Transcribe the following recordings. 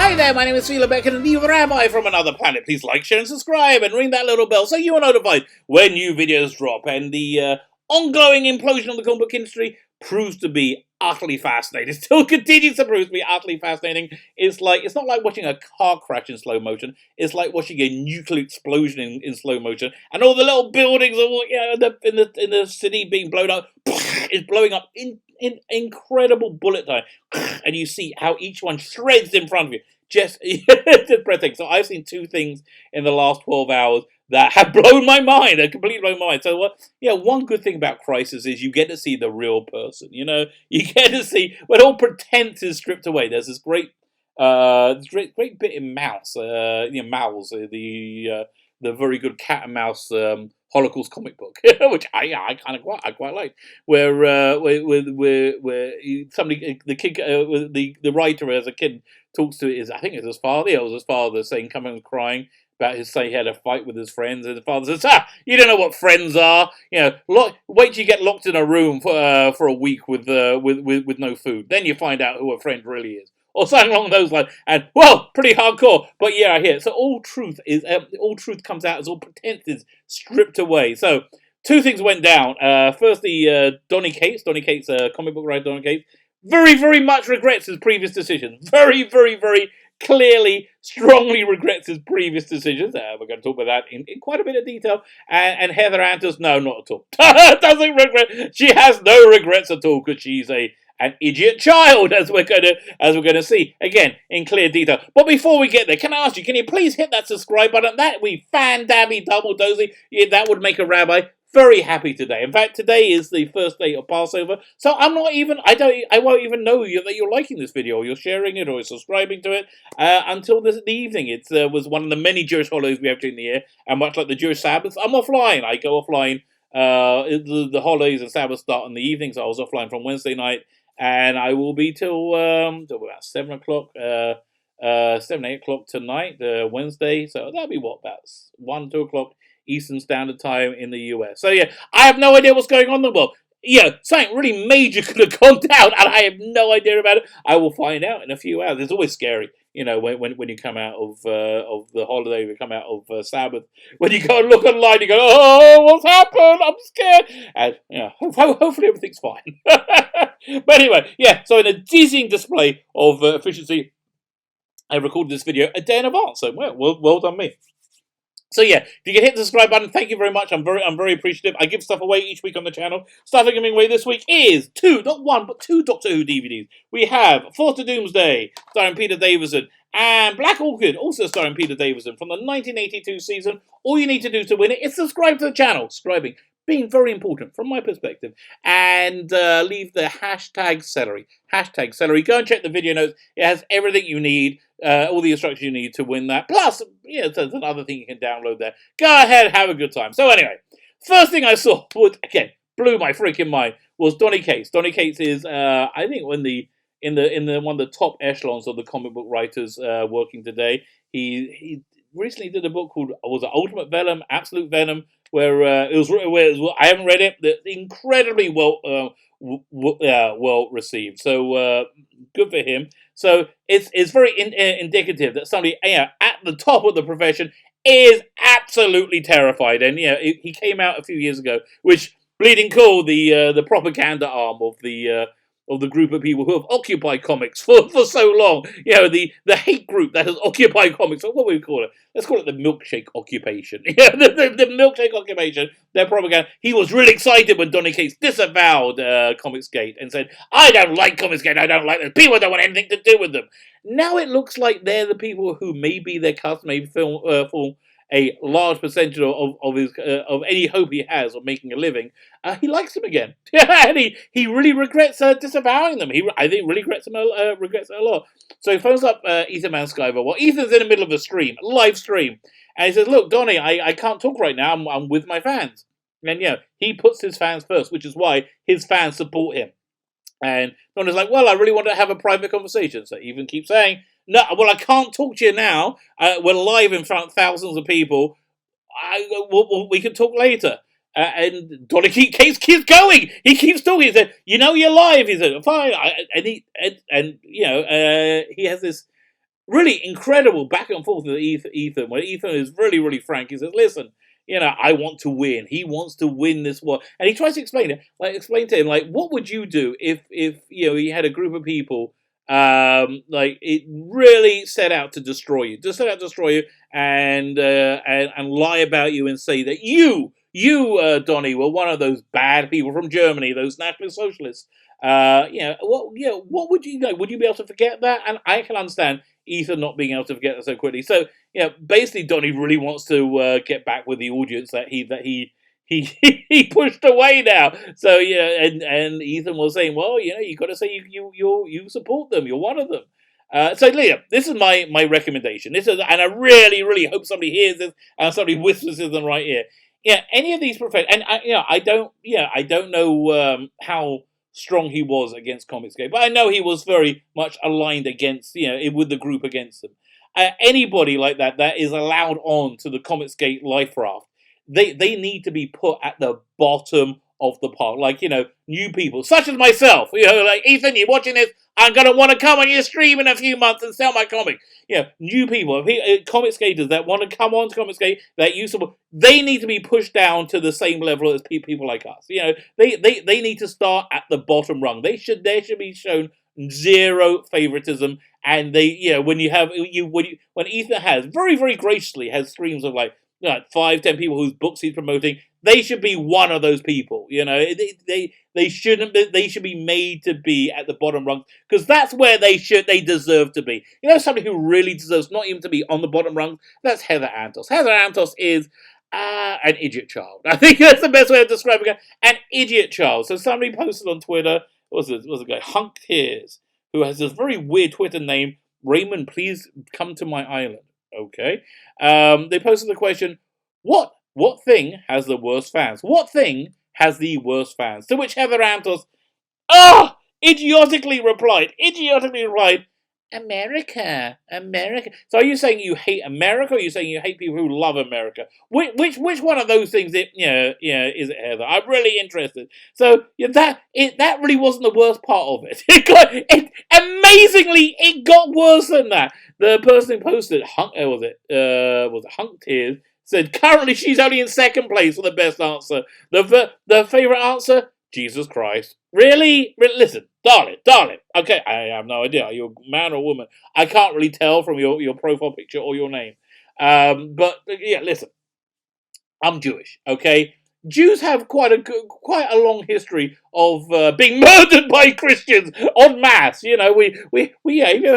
Hi there, my name is Phila Beck and the Rabbi from another planet. Please like, share and subscribe and ring that little bell so you are notified when new videos drop. And the ongoing implosion of the comic book industry proves to be utterly fascinating. It still continues to prove to be utterly fascinating. It's not like watching a car crash in slow motion. It's like watching a nuclear explosion in slow motion, and all the little buildings in the city being blown up is blowing up in incredible bullet time, and you see how each one shreds in front of you. Just breathtaking. So I've seen two things in the last 12 hours that have blown my mind. Have completely blown my mind. So one good thing about Crisis is you get to see the real person. You get to see when all pretense is stripped away. There's this great bit in Mouse. Mouse, the very good cat and mouse Holocaust comic book, which I quite like, where somebody, the kid, the writer as a kid talks to his father. It was his father saying, coming and crying about he had a fight with his friends, and the father says, you don't know what friends are. Wait till you get locked in a room for a week with no food, then you find out who a friend really is. Or something along those lines, and pretty hardcore. But yeah, I hear it. So all truth comes out as all pretense is stripped away. So two things went down. Firstly, Donny Cates, comic book writer Donny Cates, very, very much regrets his previous decisions. Very, very, very clearly, strongly regrets his previous decisions. We're going to talk about that in quite a bit of detail. And Heather Antos, no, not at all. Doesn't regret. She has no regrets at all because she's an idiot child, as we're going to see again in clear detail. But before we get there, can I ask you? Can you please hit that subscribe button? That we fan-dabby double dozy. Yeah, that would make a rabbi very happy today. In fact, today is the first day of Passover, so I won't even know that you're liking this video, or you're sharing it, or you're subscribing to it until the evening. It was one of the many Jewish holidays we have during the year, and much like the Jewish Sabbaths, I'm offline. I go offline. The holidays and Sabbaths start in the evening, so I was offline from Wednesday night. And I will be till about 7 o'clock, 8 o'clock tonight, Wednesday. So that'll be about 1, 2 o'clock Eastern Standard Time in the US. So yeah, I have no idea what's going on in the world. Yeah, something really major could have gone down, and I have no idea about it. I will find out in a few hours. It's always scary, when you come out of the holiday, you come out of Sabbath. When you go and look online, you go, "Oh, what's happened? I'm scared." And hopefully everything's fine. But anyway, yeah. So in a dizzying display of efficiency, I recorded this video a day in advance. So well done me. So yeah, if you can hit the subscribe button, thank you very much. I'm very appreciative. I give stuff away each week on the channel. Stuff I'm giving away this week is not one, but two Doctor Who DVDs. We have Force to Doomsday, starring Peter Davison, and Black Orchid, also starring Peter Davison, from the 1982 season. All you need to do to win it is subscribe to the channel. Subscribing being very important from my perspective. And leave the hashtag celery. Hashtag celery. Go and check the video notes. It has everything you need. All the instructions you need to win that. Plus, there's another thing you can download there. Go ahead, have a good time. So anyway, first thing I saw, which again blew my freaking mind, was Donny Cates. Donny Cates is, I think, in the one of the top echelons of the comic book writers working today. He recently did a book called Ultimate Venom, Absolute Venom, where I haven't read it. But incredibly well received. So good for him. So it's very indicative that somebody at the top of the profession is absolutely terrified. And he came out a few years ago, which Bleeding Cool, the propaganda arm of the group of people who have occupied comics for so long. The hate group that has occupied comics. What would we call it? Let's call it the milkshake occupation. The milkshake occupation, their propaganda. He was really excited when Donny Cates disavowed Comicsgate and said, "I don't like Comicsgate, I don't like them. People don't want anything to do with them." Now it looks like they're the people who maybe their customers may form a large percentage of any hope he has of making a living. He likes them again, and he really regrets disavowing them. I think really regrets it a lot. So he phones up Ethan Van Sciver. Well, Ethan's in the middle of a live stream, and he says, "Look, Donny, I can't talk right now. I'm with my fans." And he puts his fans first, which is why his fans support him. And Donny's like, "Well, I really want to have a private conversation." So Ethan keeps saying, "No, well, I can't talk to you now. We're live in front of thousands of people. We can talk later." And Donny Cates keeps going. He keeps talking. He said, "You're live." He said, "Fine." He has this really incredible back and forth with Ethan, where Ethan is really, really frank. He says, listen, I want to win. He wants to win this war. And he tries to explain it. Explain to him, what would you do if he had a group of people, it really set out to destroy you, and lie about you and say that Donny, were one of those bad people from Germany, those National Socialists. What would you know? Would you be able to forget that? And I can understand Ethan not being able to forget that so quickly. So, basically, Donny really wants to get back with the audience that he he pushed away now. So, and Ethan was saying, well, you got to say you support them. You're one of them. So, Liam, this is my recommendation. And I really, really hope somebody hears this and somebody whispers to them right here. Yeah, any of these and I don't know how strong he was against Comicsgate, but I know he was very much aligned against, with the group against them. Anybody like that is allowed on to the Comicsgate life raft, they need to be put at the bottom of the park. New people, such as myself, Ethan, you watching this, I'm going to want to come on your stream in a few months and sell my comic. New people, comic skaters that want to come on to Comic Skate, that you support, they need to be pushed down to the same level as people like us. They need to start at the bottom rung. They should be shown zero favoritism. And when Ethan has very, very graciously has streams of 5-10 people whose books he's promoting, they should be one of those people. They shouldn't be, they should be made to be at the bottom rung, because that's where they deserve to be. Somebody who really deserves not even to be on the bottom rung, that's Heather Antos. Heather Antos is an idiot child. I think that's the best way of describing it. An idiot child. So somebody posted on Twitter, was a guy, Hunk Tears, who has this very weird Twitter name, Raymond, please come to my island. Okay. They posted the question, what thing has the worst fans? What thing has the worst fans? To which Heather Antos, idiotically replied, America. So are you saying you hate America, or are you saying you hate people who love America? Which one of those things is it, Heather? I'm really interested. So that really wasn't the worst part of it. Amazingly, it got worse than that. The person who posted, Hunk Tears, said currently she's only in second place for the best answer. The favorite answer, Jesus Christ. Really? Listen, darling. Okay, I have no idea. Are you a man or woman? I can't really tell from your profile picture or your name. But listen, I'm Jewish. Okay, Jews have quite a long history of being murdered by Christians en masse. You've heard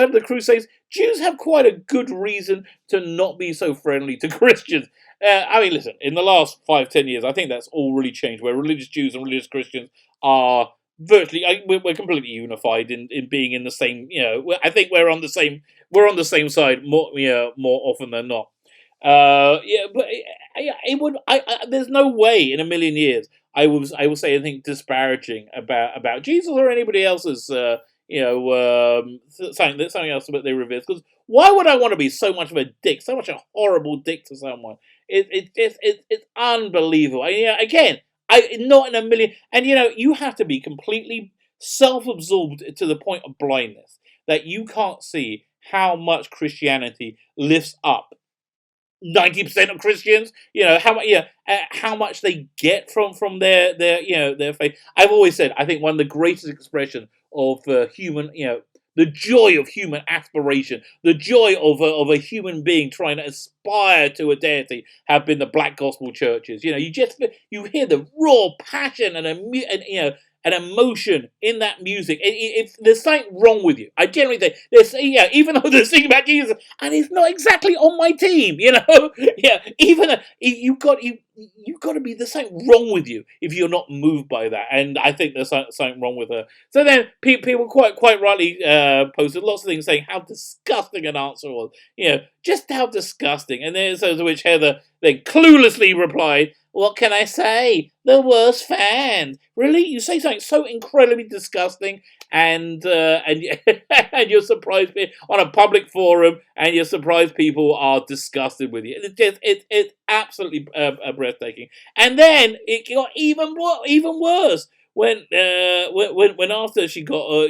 of the Crusades. Jews have quite a good reason to not be so friendly to Christians. Listen, in the last 5-10 years, I think that's all really changed, where religious Jews and religious Christians are virtually, we're completely unified in being in the same. I think we're on the same side more often than not. But it would. There's no way in a million years I will say anything disparaging about Jesus or anybody else's. Something else that they revere. Because why would I want to be so much of a dick, so much a horrible dick to someone? It's unbelievable. Again, not in a million. And you have to be completely self-absorbed to the point of blindness that you can't see how much Christianity lifts up 90% of Christians, how much they get from their faith. I've always said, I think one of the greatest expressions of human, the joy of human aspiration, the joy of a human being trying to aspire to a deity, have been the Black Gospel churches. You hear the raw passion and an emotion in that music. There's something wrong with you. I generally think even though they're singing about Jesus, and he's not exactly on my team, even you've got to be, there's something wrong with you if you're not moved by that. And I think there's something wrong with her. So then people quite rightly posted lots of things saying how disgusting an answer was. Just how disgusting. And then to which Heather then cluelessly replied, what can I say? The worst fans. Really? You say something so incredibly disgusting, and and you're surprised on a public forum, and you're surprised people are disgusted with you. It's absolutely breathtaking. And then it got even worse when after she got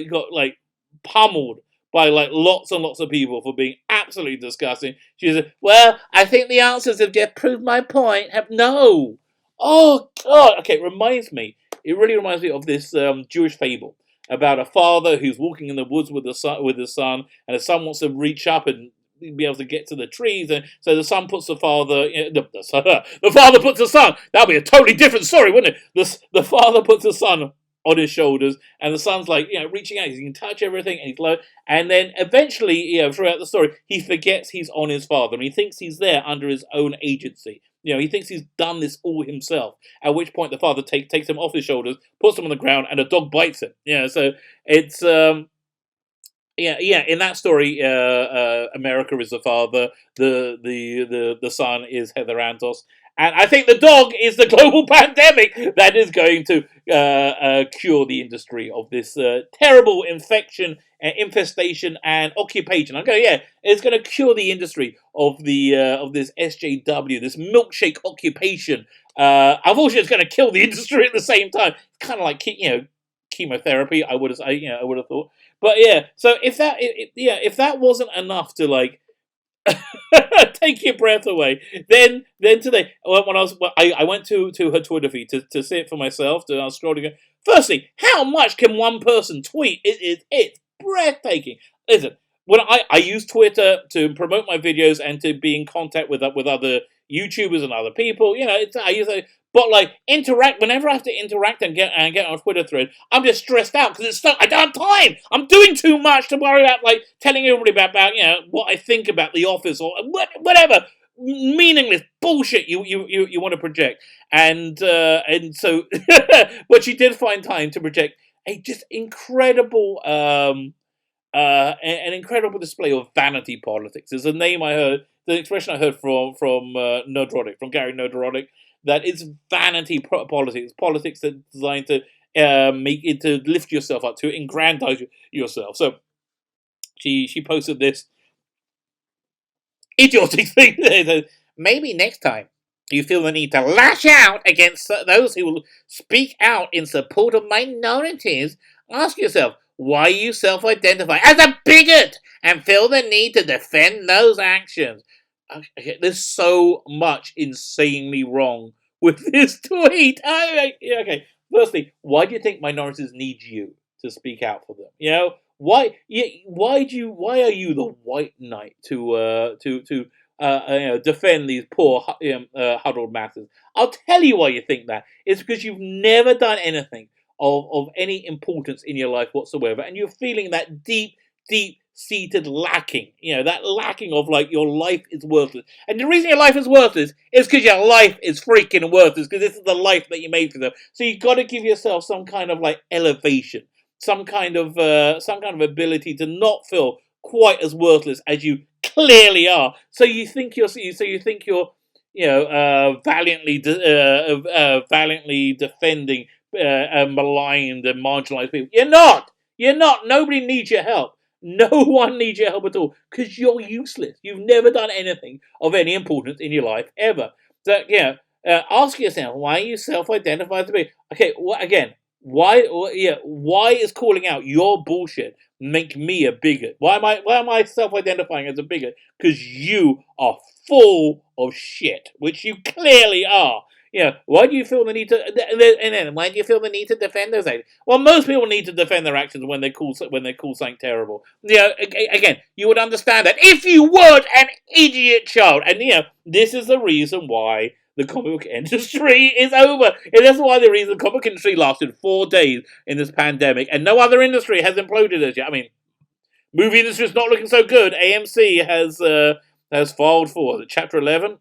pummeled by like lots and lots of people for being absolutely disgusting. She said, "Well, I think the answers have just proved my point." No. Oh God. Okay, it reminds me. It really reminds me of this Jewish fable about a father who's walking in the woods with his son, and the son wants to reach up and be able to get to the trees, and so the son puts the father, the father puts the son. That'd be a totally different story, wouldn't it? The father puts the son on his shoulders, and the son's like, reaching out. He can touch everything, and he's low. And then eventually, throughout the story, he forgets he's on his father, and he thinks he's there under his own agency. He thinks he's done this all himself. At which point, the father takes him off his shoulders, puts him on the ground, and a dog bites him. So it's In that story, America is the father, the son is Heather Antos, and I think the dog is the global pandemic that is going to cure the industry of this terrible infestation, and occupation. I'm going, it's going to cure the industry of this SJW, this milkshake occupation. Unfortunately, it's going to kill the industry at the same time. It's kind of like chemotherapy. I would have thought. But so if that wasn't enough to like take your breath away, then today I went to her Twitter feed to see it for myself. I was scrolling. Firstly, how much can one person tweet? It's breathtaking. Listen, when I use Twitter to promote my videos and to be in contact with other YouTubers and other people, I use it. But like whenever I have to interact and get on a Twitter thread, I'm just stressed out because I don't have time. I'm doing too much to worry about like telling everybody about what I think about The Office or whatever meaningless bullshit you want to project. And so, but she did find time to project a just incredible an incredible display of vanity politics. There's a name I heard, the expression I heard from Nerdrotic, from Gary Nerdrotic, that it's vanity politics that's designed to make it, to lift yourself up, to aggrandize yourself. So she posted this idiotic thing. Maybe next time you feel the need to lash out against those who will speak out in support of minorities, ask yourself, why you self-identify as a bigot and feel the need to defend those actions. Okay, there's so much insanely wrong with this tweet. Okay, firstly, why do you think minorities need you to speak out for them? Why are you the white knight to defend these poor huddled masses? I'll tell you why you think that. It's because you've never done anything of any importance in your life whatsoever, and you're feeling that deep-seated lacking, that lacking of like your life is worthless. And the reason your life is worthless is because your life is freaking worthless, because this is the life that you made for them. So you've got to give yourself some kind of like elevation, some kind of ability to not feel quite as worthless as you clearly are. So you think you're valiantly defending maligned and marginalized people. You're not. Nobody needs your help. No one needs your help at all, because you're useless. You've never done anything of any importance in your life ever. So ask yourself, why you self-identify as a bigot? Okay, why is calling out your bullshit make me a bigot? Why am I self-identifying as a bigot? Because you are full of shit, which you clearly are. Why do you feel the need to? And then, why do you feel the need to defend those actions? Well, most people need to defend their actions when they call something terrible. Again, you would understand that if you weren't an idiot child. And this is the reason why the comic book industry is over. And that's why the reason the comic book industry lasted 4 days in this pandemic, and no other industry has imploded as yet. I mean, movie industry is not looking so good. AMC has filed for Chapter 11.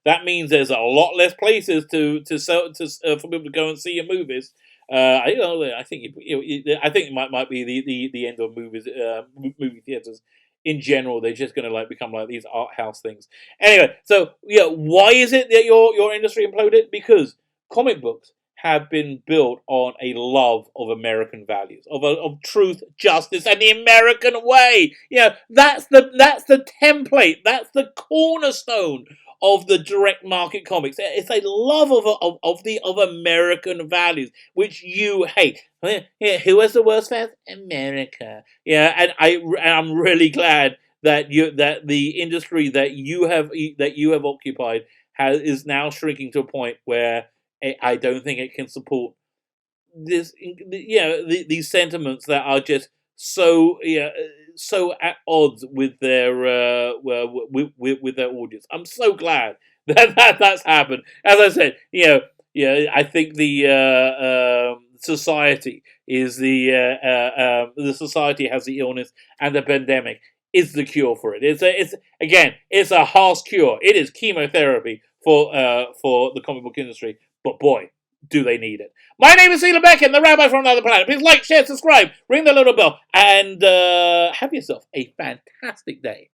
That means there's a lot less places for people to go and see your movies. I think it might be the end of movies, movie theaters in general. They're just going to become like these art house things. Anyway, so why is it that your industry imploded? Because comic books have been built on a love of American values, of truth, justice, and the American way. That's the template. That's the cornerstone of the direct market comics. It's a love of American values, which you hate. Yeah, who has the worst fans? America. Yeah, and I'm really glad that the industry that you have occupied is now shrinking to a point where I don't think it can support this. These sentiments that are just so so at odds with their with their audience. I'm so glad that's happened. As I said, I think the society is the society has the illness, and the pandemic is the cure for it. It's a harsh cure. It is chemotherapy for the comic book industry. But boy, do they need it. My name is Celia Beckett, the Rabbi from another planet. Please like, share, subscribe, ring the little bell, and have yourself a fantastic day.